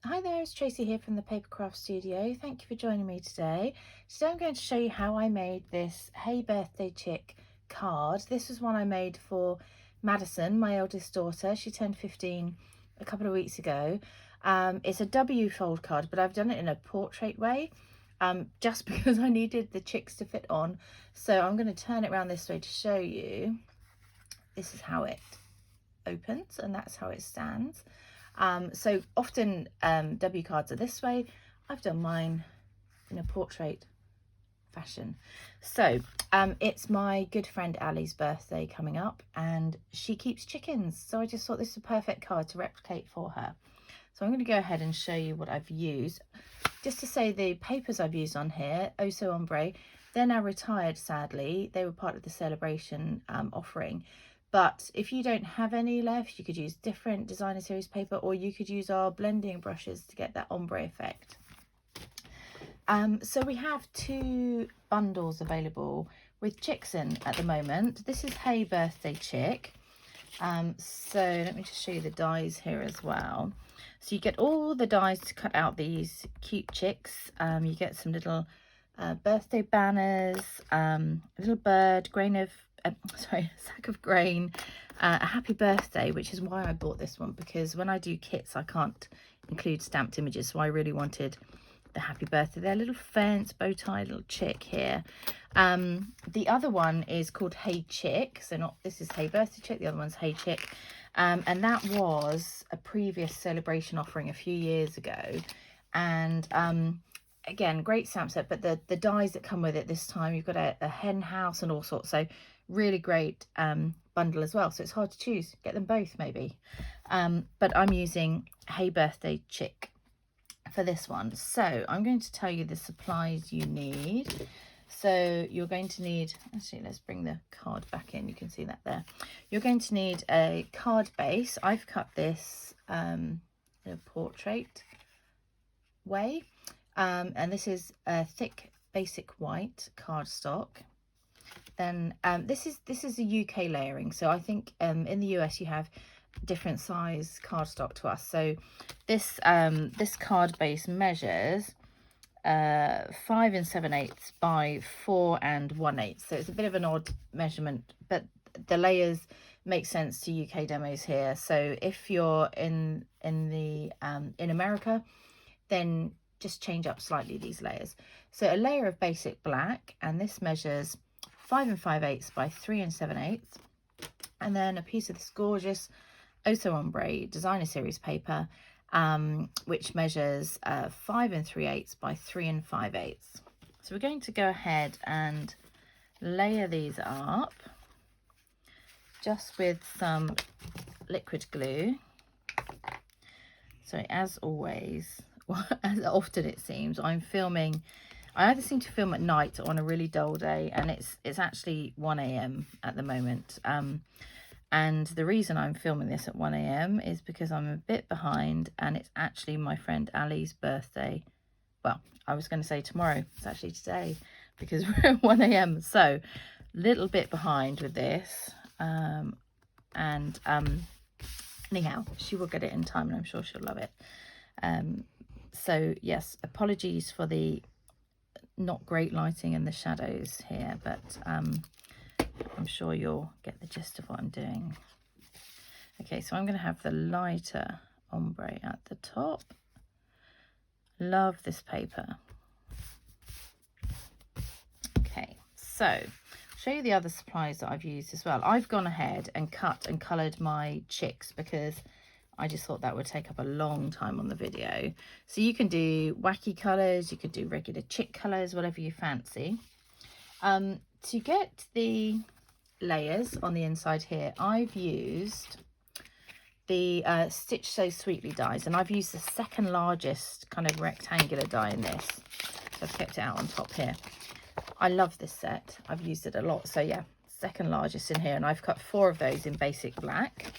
Hi there, it's Tracy here from the Papercraft Studio. Thank you for joining me today. Today I'm going to show you how I made this Hey Birthday Chick card. This was one I made for Madison, my eldest daughter. She turned 15 a couple of weeks ago. It's a W fold card, but I've done it in a portrait way, just because I needed the chicks to fit on. So I'm going to turn it around this way to show you. This is how it opens and that's how it stands. So often W cards are this way. I've done mine in a portrait fashion. So it's my good friend Ali's birthday coming up and she keeps chickens. So I just thought this is a perfect card to replicate for her. So I'm going to go ahead and show you what I've used. Just to say, the papers I've used on here, Oh So Ombre, they're now retired, sadly. They were part of the celebration offering. But if you don't have any left, you could use different designer series paper, or you could use our blending brushes to get that ombre effect. So we have two bundles available with chicks in at the moment. This is Hey Birthday Chick. So let me just show you the dies here as well. So you get all the dies to cut out these cute chicks. You get some little birthday banners, a little bird, sack of grain, a happy birthday, which is why I bought this one, because when I do kits I can't include stamped images, so I really wanted the happy birthday. Their little fence, bow tie, little chick here. The other one is called Hey Chick, so this is Hey Birthday Chick, the other one's Hey Chick, and that was a previous celebration offering a few years ago. And again, great stamp set, but the dies that come with it this time, you've got a hen house and all sorts, so really great bundle as well. So it's hard to choose, get them both maybe, but I'm using Hey Birthday Chick for this one. So I'm going to tell you the supplies you need. So you're going to need, actually let's bring the card back in, you can see that there. You're going to need a card base. I've cut this in a portrait way, and this is a thick basic white cardstock. Then this is a UK layering, so I think in the US you have different size cardstock to us. So this this card base measures 5 7/8 by 4 1/8, so it's a bit of an odd measurement, but the layers make sense to UK demos here. So if you're in America, then just change up slightly these layers. So a layer of basic black, and this measures 5 5/8 by 3 7/8, and then a piece of this gorgeous Oh So Ombre designer series paper, which measures 5 3/8 by 3 5/8. So we're going to go ahead and layer these up just with some liquid glue. So as always, as often it seems, I either seem to film at night or on a really dull day, and it's actually 1 AM at the moment. And the reason I'm filming this at 1 AM is because I'm a bit behind, and it's actually my friend Ali's birthday. Well, I was going to say tomorrow, it's actually today, because we're at 1 AM. So little bit behind with this, anyhow, she will get it in time and I'm sure she'll love it. So yes, apologies for the not great lighting and the shadows here, but I'm sure you'll get the gist of what I'm doing. Okay, so I'm going to have the lighter ombre at the top. Love this paper. Okay, so I'll show you the other supplies that I've used as well. I've gone ahead and cut and coloured my chicks because I just thought that would take up a long time on the video. So you can do wacky colours, you could do regular chick colours, whatever you fancy. To get the layers on the inside here, I've used the Stitch So Sweetly dies, and I've used the second largest kind of rectangular die in this. So I've kept it out on top here. I love this set, I've used it a lot. So yeah, second largest in here, and I've cut 4 of those in basic black.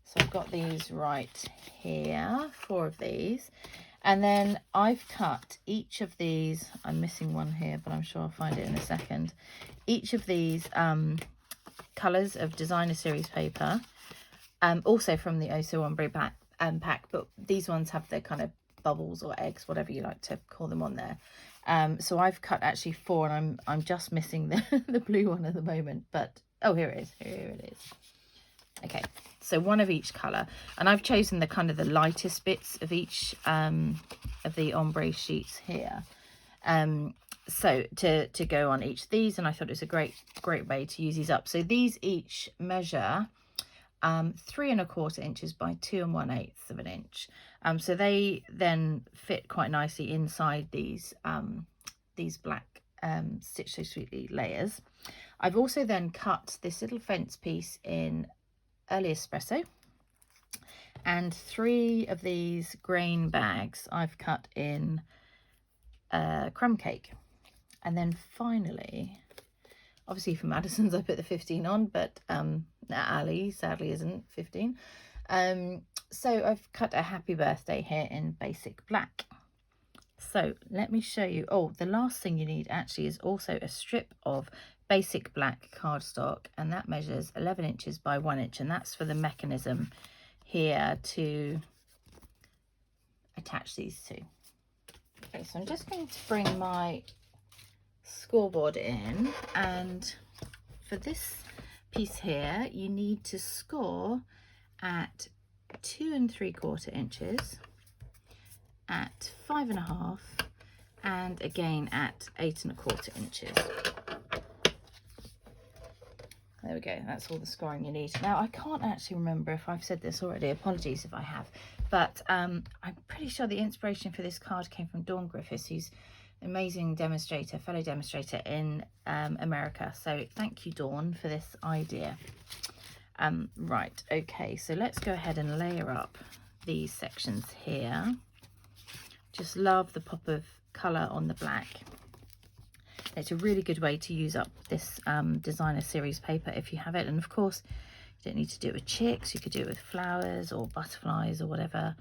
So I've got these right here, 4 of these. And then I've cut each of these, I'm missing one here, but I'm sure I'll find it in a second. Each of these colours of designer series paper, also from the Oh So Ombre pack, but these ones have the kind of bubbles or eggs, whatever you like to call them, on there. So I've cut actually 4, and I'm just missing the blue one at the moment, but oh, here it is. Here it is. Okay, so one of each colour, and I've chosen the kind of the lightest bits of each of the ombre sheets here, so to go on each of these, and I thought it was a great way to use these up. So these each measure 3 1/4 inches by 2 1/8 of an inch, so they then fit quite nicely inside these black Stitch So Sweetly layers. I've also then cut this little fence piece in early espresso, and 3 of these grain bags I've cut in crumb cake. And then finally, obviously for Madison's I put the 15 on, but Ali sadly isn't 15. So I've cut a happy birthday here in basic black. So let me show you. Oh, the last thing you need actually is also a strip of basic black cardstock, and that measures 11 inches by 1 inch, and that's for the mechanism here to attach these two. Okay, so I'm just going to bring my scoreboard in, and for this piece here you need to score at 2 3/4 inches, at 5 1/2, and again at 8 1/4 inches. There we go, that's all the scoring you need. Now, I can't actually remember if I've said this already, apologies if I have, but I'm pretty sure the inspiration for this card came from Dawn Griffiths, who's an amazing demonstrator, fellow demonstrator in America. So thank you, Dawn, for this idea. Right, okay, so let's go ahead and layer up these sections here. Just love the pop of colour on the black. It's a really good way to use up this designer series paper if you have it. And of course, you don't need to do it with chicks. You could do it with flowers or butterflies or whatever.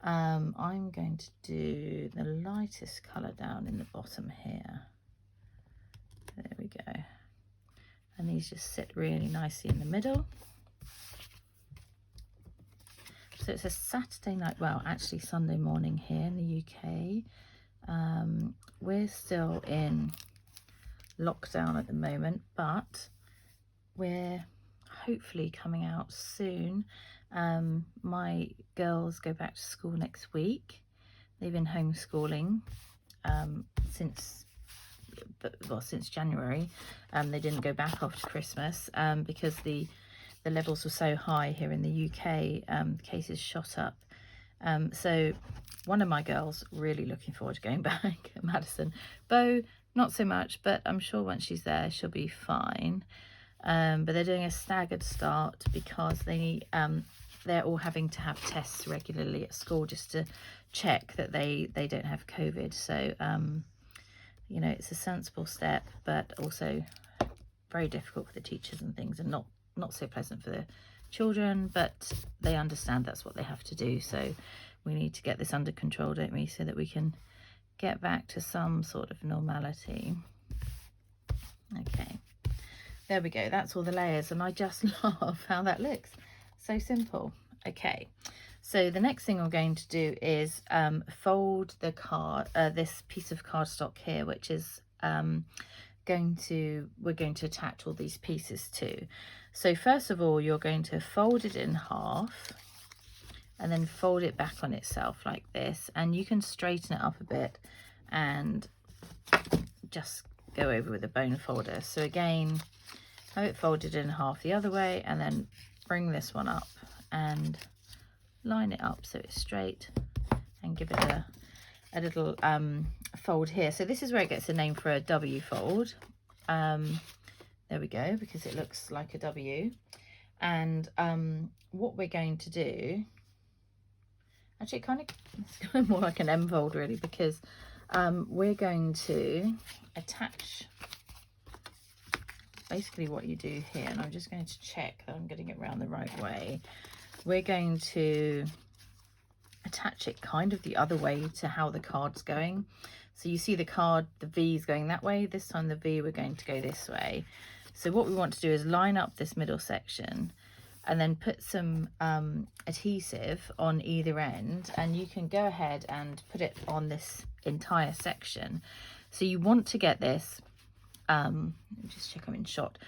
I'm going to do the lightest colour down in the bottom here. There we go. And these just sit really nicely in the middle. So it's a Saturday night, well, actually Sunday morning here in the UK. We're still in lockdown at the moment, but we're hopefully coming out soon. My girls go back to school next week. They've been homeschooling since January. They didn't go back after Christmas because the levels were so high here in the UK. Cases shot up. So one of my girls really looking forward to going back, Madison. Bo, not so much, but I'm sure once she's there, she'll be fine. But they're doing a staggered start because they're all having to have tests regularly at school just to check that they don't have COVID. So, you know, it's a sensible step, but also very difficult for the teachers and things, and not so pleasant for the children, but they understand that's what they have to do. So we need to get this under control, don't we, so that we can get back to some sort of normality. Okay, there we go, that's all the layers, and I just love how that looks. So simple. Okay, so the next thing I'm going to do is fold the card, this piece of cardstock here, which is we're going to attach all these pieces to. So first of all, you're going to fold it in half and then fold it back on itself like this, and you can straighten it up a bit and just go over with a bone folder. So again, have it folded in half the other way, and then bring this one up and line it up so it's straight, and give it a little fold here. So this is where it gets a name for a W fold. There we go, because it looks like a W. And what we're going to do, actually it's kind of more like an M fold really, because we're going to attach basically what you do here, and I'm just going to check that I'm getting it around the right way. We're going to attach it kind of the other way to how the card's going. So you see the card, the V is going that way. This time the V, we're going to go this way. So what we want to do is line up this middle section, and then put some adhesive on either end, and you can go ahead and put it on this entire section. So you want to get this, let me just check I'm in shot.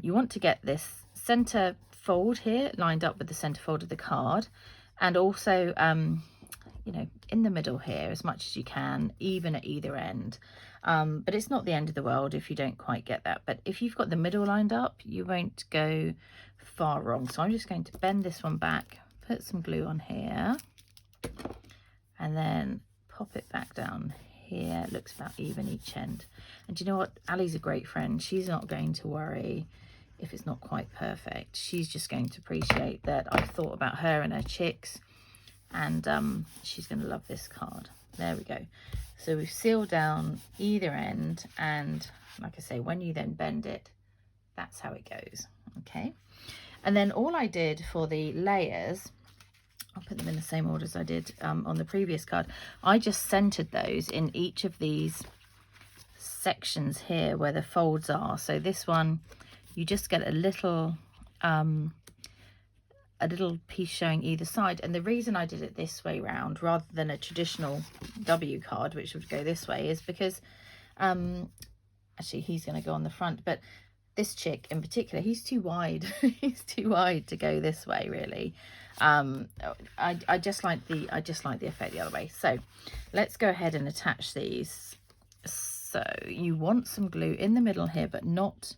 You want to get this center fold here lined up with the center fold of the card, and also you know, in the middle here as much as you can, even at either end. But it's not the end of the world if you don't quite get that. But if you've got the middle lined up, you won't go far wrong. So I'm just going to bend this one back, put some glue on here, and then pop it back down here. It looks about even each end. And do you know what? Ali's a great friend. She's not going to worry if it's not quite perfect. She's just going to appreciate that I've thought about her and her chicks, and she's going to love this card. There we go. So we've sealed down either end, and like I say, when you then bend it, that's how it goes. Okay. And then all I did for the layers, I'll put them in the same order as I did on the previous card. I just centered those in each of these sections here where the folds are. So this one, you just get a little piece showing either side. And the reason I did it this way round rather than a traditional W card, which would go this way, is because actually he's going to go on the front, but this chick in particular, he's too wide. He's too wide to go this way, really. I just like the effect the other way. So let's go ahead and attach these. So you want some glue in the middle here, but not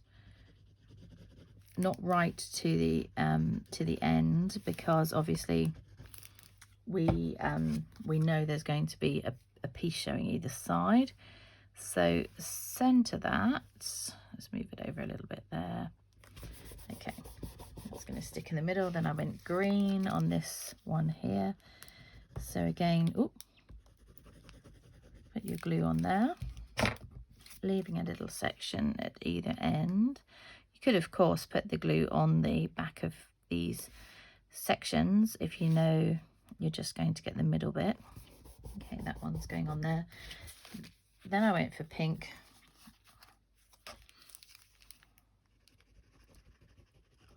right to the end, because obviously we know there's going to be a piece showing either side. So center that. Let's move it over a little bit there. Okay, it's going to stick in the middle. Then I went green on this one here. So again, ooh, put your glue on there, leaving a little section at either end. You could, of course, put the glue on the back of these sections if you know you're just going to get the middle bit. Okay, that one's going on there. Then I went for pink.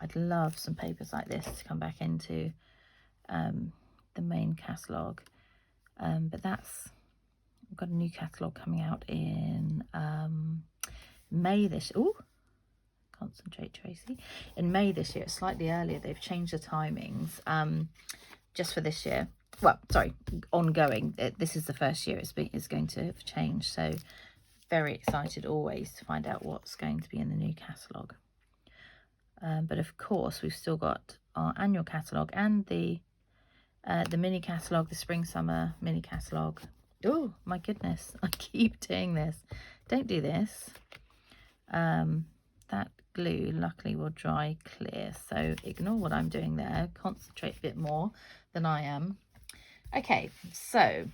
I'd love some papers like this to come back into the main catalogue. But I've got a new catalogue coming out in May this, ooh, concentrate Tracy, in May this year. It's slightly earlier. They've changed the timings just for this year. Well, sorry, ongoing. This is the first year it's going to have changed. So very excited always to find out what's going to be in the new catalogue. But of course, we've still got our annual catalogue and the mini catalogue, the spring summer mini catalogue. Oh my goodness, I keep doing this. Don't do this. That glue luckily will dry clear, so ignore what I'm doing there. Concentrate a bit more than I am. Okay, so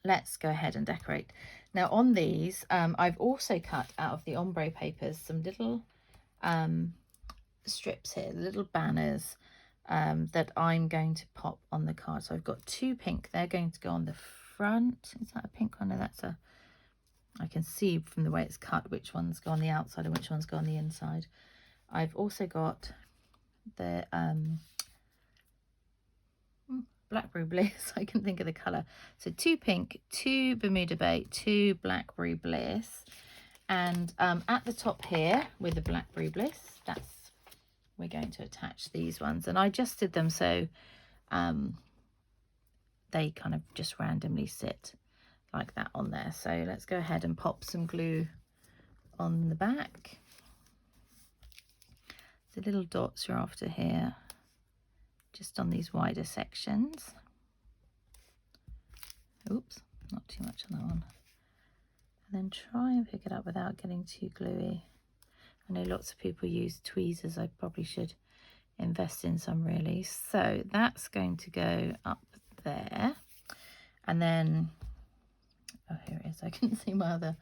let's go ahead and decorate. Now on these, I've also cut out of the ombre papers some little strips here, little banners that I'm going to pop on the card. So I've got two pink. They're going to go on the front. Is that a pink one? No, that's a, I can see from the way it's cut which ones go on the outside and which ones go on the inside. I've also got the Blackberry Bliss. I can think of the colour. So two pink, two Bermuda Bay, two Blackberry Bliss. And at the top here with the Blackberry Bliss, we're going to attach these ones. And I just did them so they kind of just randomly sit like that on there. So let's go ahead and pop some glue on the back. The little dots are after here, just on these wider sections. Oops, not too much on that one. And then try and pick it up without getting too gluey. I know lots of people use tweezers. I probably should invest in some really. So that's going to go up there. And then, oh, here it is. I can see my other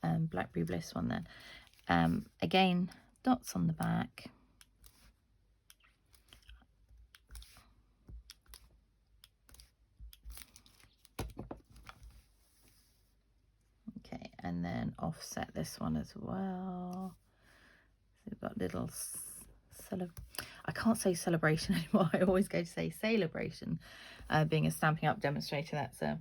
Blackberry Bliss one then. Again, dots on the back. Okay, and then offset this one as well. So we've got little I can't say celebration anymore. I always go to say celebration. Being a Stampin' Up demonstrator, that's a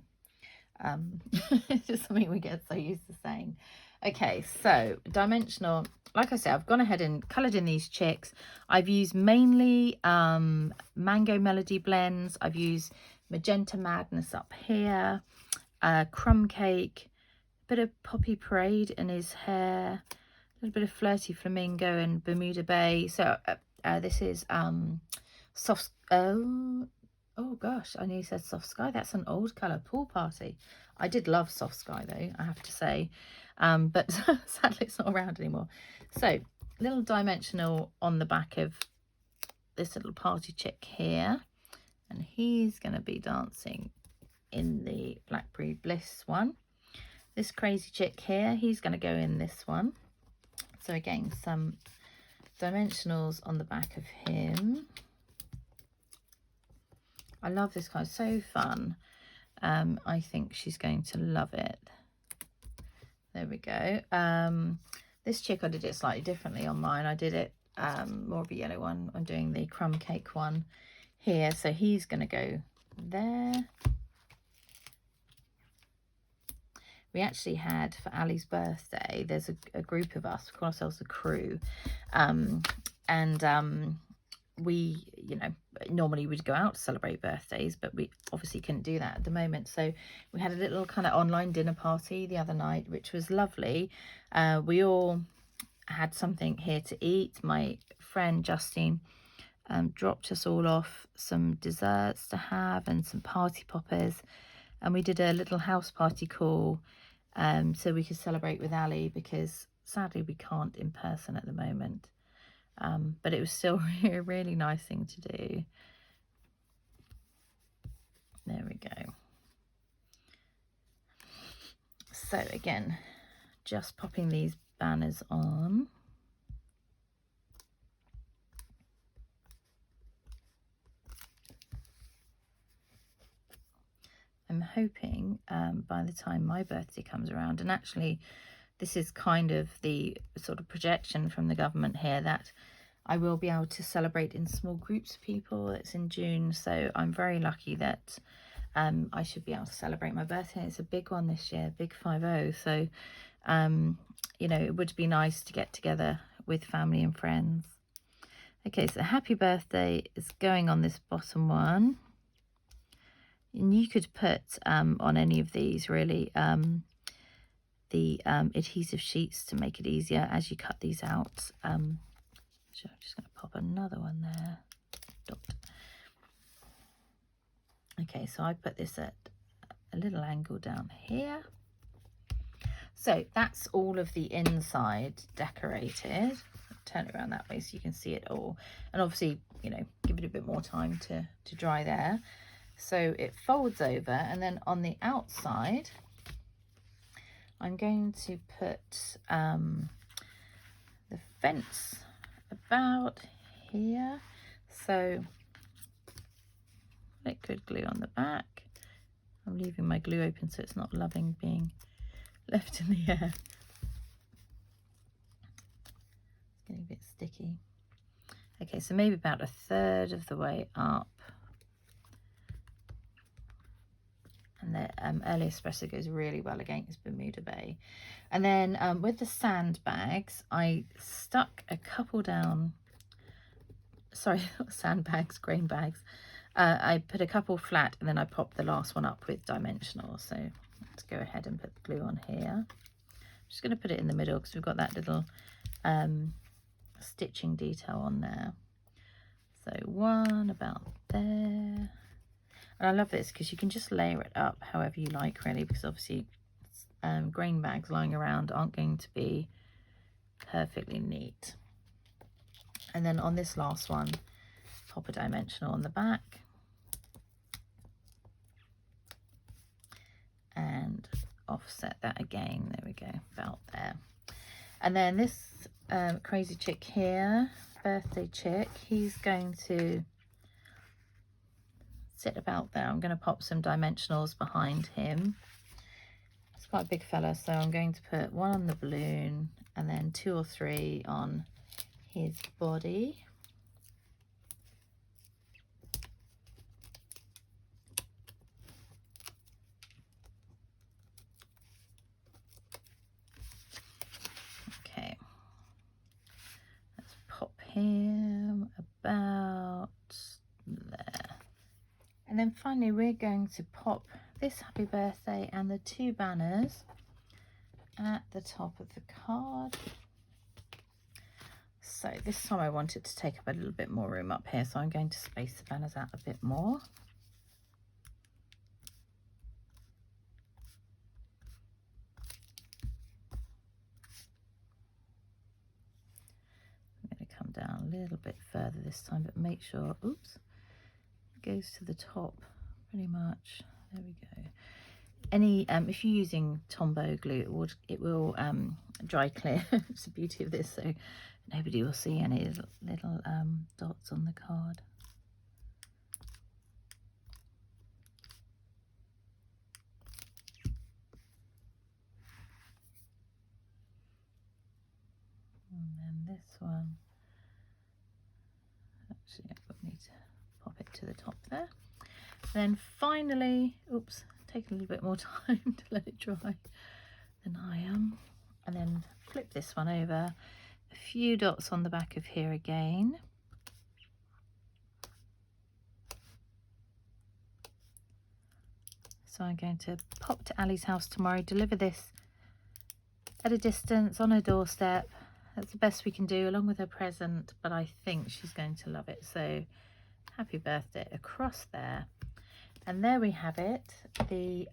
it's just something we get so used to saying. Okay, so dimensional, like I said, I've gone ahead and coloured in these chicks. I've used mainly Mango Melody blends. I've used Magenta Madness up here, Crumb Cake, bit of Poppy Parade in his hair, a little bit of Flirty Flamingo and Bermuda Bay. So this is soft, oh gosh, I nearly said Soft Sky. That's an old colour, Pool Party. I did love Soft Sky though, I have to say, but sadly it's not around anymore. So little dimensional on the back of this little party chick here, and he's going to be dancing in the Blackberry Bliss one. This crazy chick here, he's going to go in this one. So again, some dimensionals on the back of him. I love this card, so fun. I think she's going to love it. There we go. This chick, I did it slightly differently on mine. I did it more of a yellow one. I'm doing the Crumb Cake one here. So he's going to go there. We actually had, for Ali's birthday, there's a group of us, we call ourselves a crew, we, you know, normally we'd go out to celebrate birthdays, but we obviously couldn't do that at the moment. So we had a little kind of online dinner party the other night, which was lovely. We all had something here to eat. My friend Justine dropped us all off some desserts to have and some party poppers. And we did a little house party call so we could celebrate with Ali, because sadly we can't in person at the moment. But it was still a really nice thing to do. There we go. So again, just popping these banners on. I'm hoping by the time my birthday comes around, and actually this is kind of the sort of projection from the government here, that I will be able to celebrate in small groups of people. It's in June, so I'm very lucky that I should be able to celebrate my birthday. It's a big one this year, big 50. So, you know, it would be nice to get together with family and friends. Okay, so happy birthday is going on this bottom one. And you could put on any of these really the adhesive sheets to make it easier as you cut these out. So I'm just going to pop another one there. Dot. Okay, so I put this at a little angle down here. So that's all of the inside decorated. Turn it around that way so you can see it all. And obviously, you know, give it a bit more time to dry there. So it folds over, and then on the outside, I'm going to put the fence about here. So liquid glue on the back. I'm leaving my glue open so it's not loving being left in the air. It's getting a bit sticky. Okay, so maybe about a third of the way up. And the early espresso goes really well against Bermuda Bay. And then with the sandbags, I stuck a couple down, sorry, not sandbags, grain bags. I put a couple flat, and then I popped the last one up with dimensional. So let's go ahead and put the glue on here. I'm just going to put it in the middle because we've got that little stitching detail on there. So one about there. And I love this because you can just layer it up however you like, really, because obviously grain bags lying around aren't going to be perfectly neat. And then on this last one, pop a dimensional on the back. And offset that again. There we go, about there. And then this crazy chick here, birthday chick, he's going to sit about there. I'm going to pop some dimensionals behind him. It's quite a big fella, so I'm going to put one on the balloon and then 2 or 3 on his body. him about there. And then finally we're going to pop this happy birthday and the 2 banners at the top of the card. So this time I wanted to take up a little bit more room up here, so I'm going to space the banners out a bit more. I'm going to come down a little bit further this time, but make sure, oops, it goes to the top pretty much. There we go. Any if you're using Tombow glue, it will dry clear. It's the beauty of this, so nobody will see any little dots on the card. And then this one, actually I need to pop it to the top there. Then finally, oops, take a little bit more time to let it dry than I am. And then flip this one over, a few dots on the back of here again. So I'm going to pop to Ali's house tomorrow, deliver this at a distance on her doorstep. That's the best we can do, along with her present, but I think she's going to love it. So happy birthday across there. And there we have it, the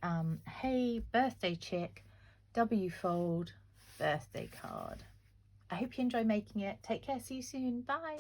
Hey Birthday Chick W-fold birthday card. I hope you enjoy making it. Take care, see you soon, bye.